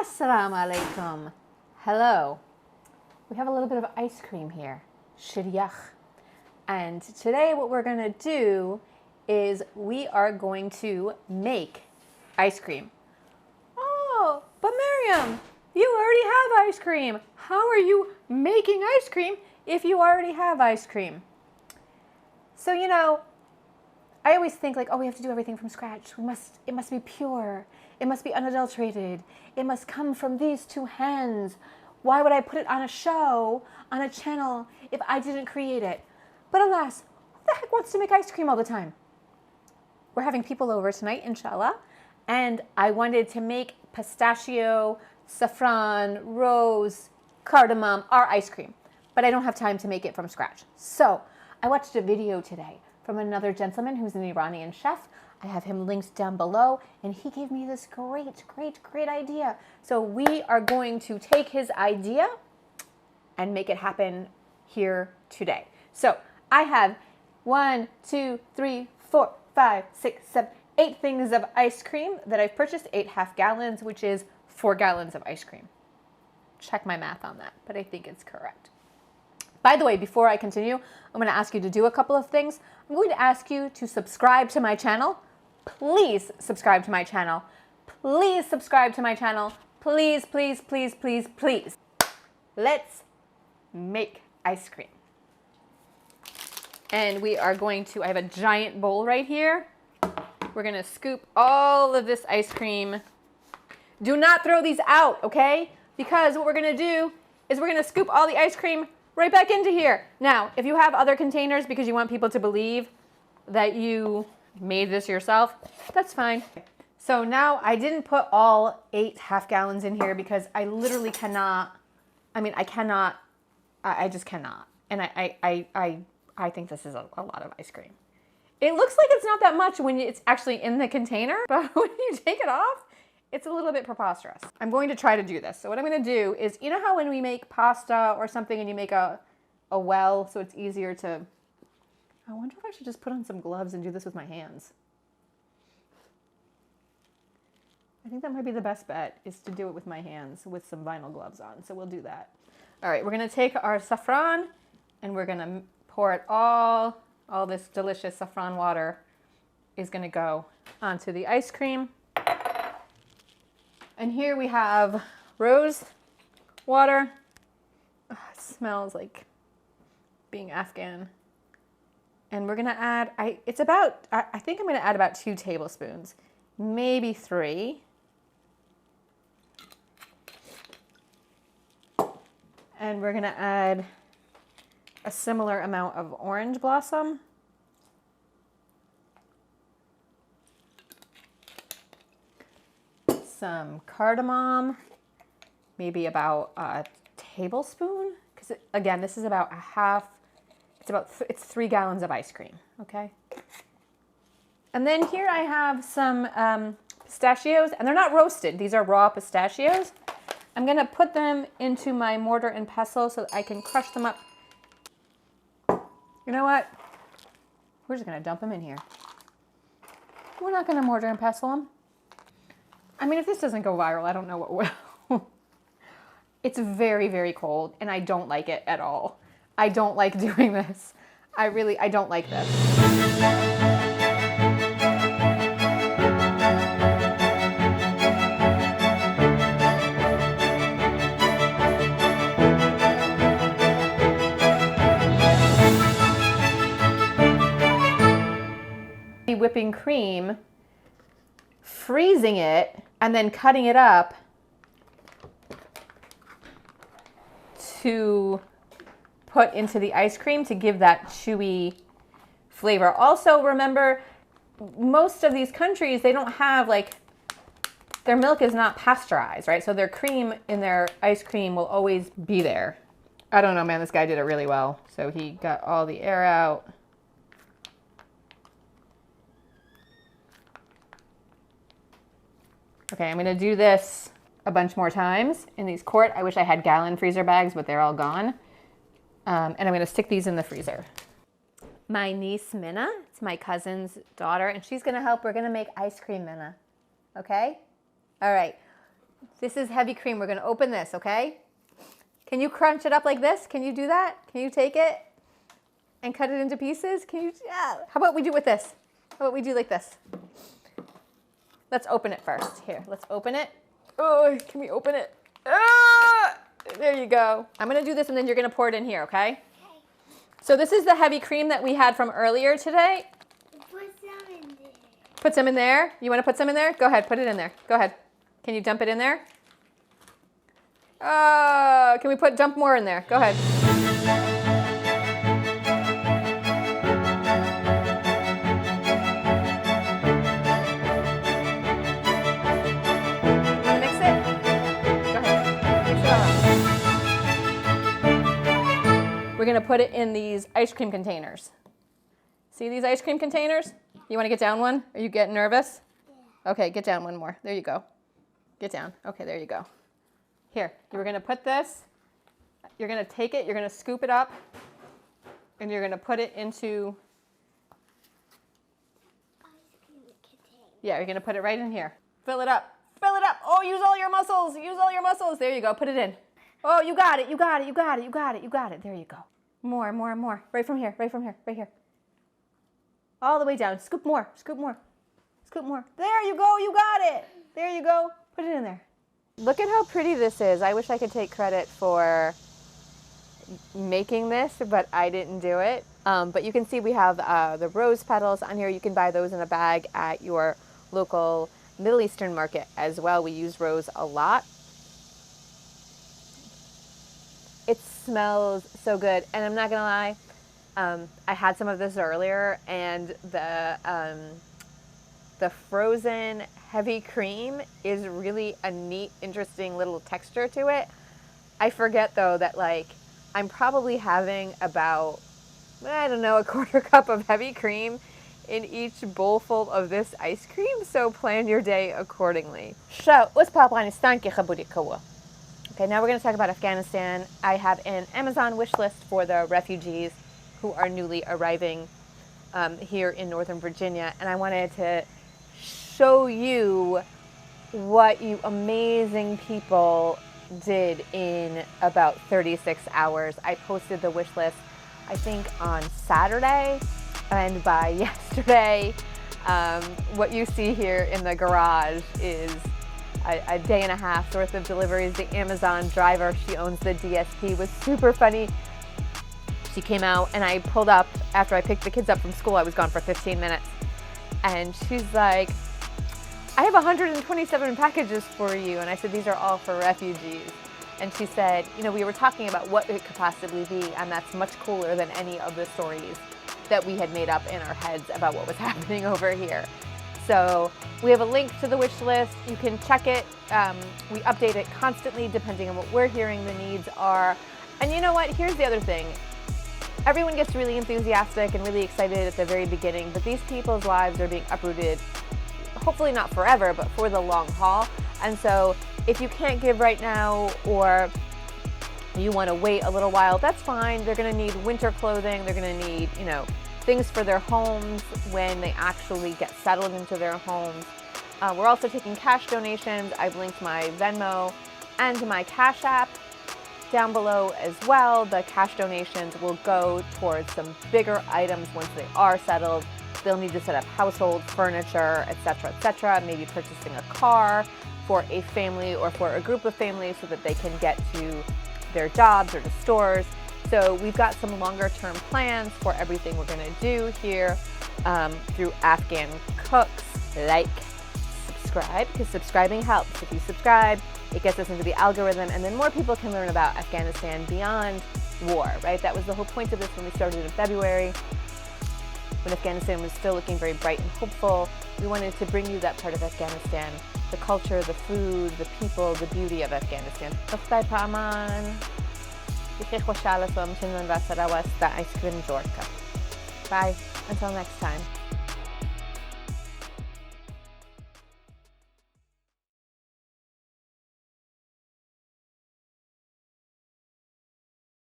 Assalamu alaikum. Hello. We have a little bit of ice cream here, Sheryakh. And today what we're gonna do is we are going to make ice cream. Oh, but Miriam, you already have ice cream. How are you making ice cream if you already have ice cream? So, you know, I always think like, oh, we have to do everything from scratch. It must be pure. It must be unadulterated. It must come from these two hands. Why would I put it on a show, on a channel, if I didn't create it? But alas, who the heck wants to make ice cream all the time? We're having people over tonight, inshallah, and I wanted to make pistachio, saffron, rose, cardamom, our ice cream. But I don't have time to make it from scratch. So I watched a video today from another gentleman who's an Iranian chef. I have him linked down below, and he gave me this great idea. So we are going to take his idea and make it happen here today. So I have 1, 2, 3, 4, 5, 6, 7, 8 things of ice cream that I've purchased, 8 half gallons, which is 4 gallons of ice cream. Check my math on that, but I think it's correct. By the way, before I continue, I'm going to ask you to do a couple of things. I'm going to ask you to subscribe to my channel. Please subscribe to my channel. Please subscribe to my channel. Please, please, please, please, please. Let's make ice cream. And we are going to, I have a giant bowl right here. We're going to scoop all of this ice cream. Do not throw these out, okay? Because what we're going to do is we're going to scoop all the ice cream right back into here. Now, if you have other containers because you want people to believe that you made this yourself, that's fine. So now I didn't put all 8 half gallons in here because I literally cannot, I just cannot. And I think this is a lot of ice cream. It looks like it's not that much when it's actually in the container, but when you take it off, it's a little bit preposterous. I'm going to try to do this. So what I'm going to do is, you know how when we make pasta or something and you make a well so it's easier to, I wonder if I should just put on some gloves and do this with my hands. I think that might be the best bet, is to do it with my hands with some vinyl gloves on. So we'll do that. All right, we're going to take our saffron and we're going to pour it all this delicious saffron water is going to go onto the ice cream. And here we have rose water. Oh, it smells like being Afghan. And we're gonna add, I think I'm gonna add about 2 tablespoons, maybe 3. And we're gonna add a similar amount of orange blossom. Some cardamom, maybe about a tablespoon, because again, this is about a half, it's 3 gallons of ice cream, okay? And then here I have some pistachios, and they're not roasted, these are raw pistachios. I'm gonna put them into my mortar and pestle so that I can crush them up. You know what? We're just gonna dump them in here. We're not gonna mortar and pestle them. I mean, if this doesn't go viral, I don't know what will. It's very, very cold, and I don't like it at all. I don't like doing this. I don't like this. Whipping cream, freezing it, and then cutting it up to put into the ice cream to give that chewy flavor. Also, remember, most of these countries, they don't have, like, their milk is not pasteurized, right? So their cream in their ice cream will always be there. I don't know, man, this guy did it really well. So he got all the air out. Okay, I'm gonna do this a bunch more times in these quart. I wish I had gallon freezer bags, but they're all gone. And I'm gonna stick these in the freezer. My niece, Minna, it's my cousin's daughter, and she's gonna help. We're gonna make ice cream, Minna, okay? All right, This is heavy cream. We're gonna open this, okay? Can you crunch it up like this? Can you do that? Can you take it and cut it into pieces? Can you, yeah. How about we do with this? How about we do like this? Let's open it first. Here, let's open it. Oh, can we open it? Ah, there you go. I'm gonna do this and then you're gonna pour it in here, okay? Okay. So this is the heavy cream that we had from earlier today. Put some in there. Put some in there? You wanna put some in there? Go ahead, put it in there. Go ahead. Can you dump it in there? Can we dump more in there? Go ahead. Want to mix it? Go ahead. Mix it all up. We're going to put it in these ice cream containers. See these ice cream containers? You want to get down one? Are you getting nervous? Yeah. Okay, get down one more. There you go. Get down. Okay, there you go. Here, you're going to put this, you're going to take it, you're going to scoop it up, and you're going to put it into, yeah, you're going to put it right in here. Fill it up. Fill it up. Oh, use all your muscles. Use all your muscles. There you go. Put it in. Oh, you got it. You got it. You got it. You got it. You got it. There you go. More, more, more. Right from here. Right from here. Right here. All the way down. Scoop more. Scoop more. Scoop more. There you go. You got it. There you go. Put it in there. Look at how pretty this is. I wish I could take credit for making this, but I didn't do it. But you can see we have the rose petals on here. You can buy those in a bag at your local Middle Eastern market as well. We use rose a lot. It smells so good. And I'm not gonna lie, I had some of this earlier, and the frozen heavy cream is really a neat, interesting little texture to it. I forget though that like I'm probably having about, I don't know, a quarter cup of heavy cream in each bowl full of this ice cream, so plan your day accordingly. Okay, now we're going to talk about Afghanistan. I have an Amazon wish list for the refugees who are newly arriving here in Northern Virginia, and I wanted to show you what you amazing people did in about 36 hours. I posted the wish list, I think, on Saturday, and by yesterday, what you see here in the garage is a day and a half worth of deliveries. The Amazon driver, she owns the DSP, was super funny. She came out and I pulled up after I picked the kids up from school. I was gone for 15 minutes. And she's like, I have 127 packages for you. And I said, these are all for refugees. And she said, you know, we were talking about what it could possibly be, and that's much cooler than any of the stories that we had made up in our heads about what was happening over here. So we have a link to the wish list. You can check it. We update it constantly depending on what we're hearing the needs are. And you know what? Here's the other thing. Everyone gets really enthusiastic and really excited at the very beginning, but these people's lives are being uprooted, hopefully not forever, but for the long haul. And so if you can't give right now, or you want to wait a little while, that's fine. They're going to need winter clothing. They're going to need, you know, things for their homes when they actually get settled into their homes. We're also taking cash donations. I've linked my Venmo and my Cash App down below as well. The cash donations will go towards some bigger items once they are settled. They'll need to set up household furniture, etc., maybe purchasing a car for a family or for a group of families so that they can get to their jobs or to stores. So we've got some longer term plans for everything we're going to do here through Afghan Cooks. Like, subscribe, because subscribing helps. If you subscribe, it gets us into the algorithm, and then more people can learn about Afghanistan beyond war, right? That was the whole point of this when we started in February, when Afghanistan was still looking very bright and hopeful. We wanted to bring you that part of Afghanistan, the culture, the food, the people, the beauty of Afghanistan. Bye, until next time.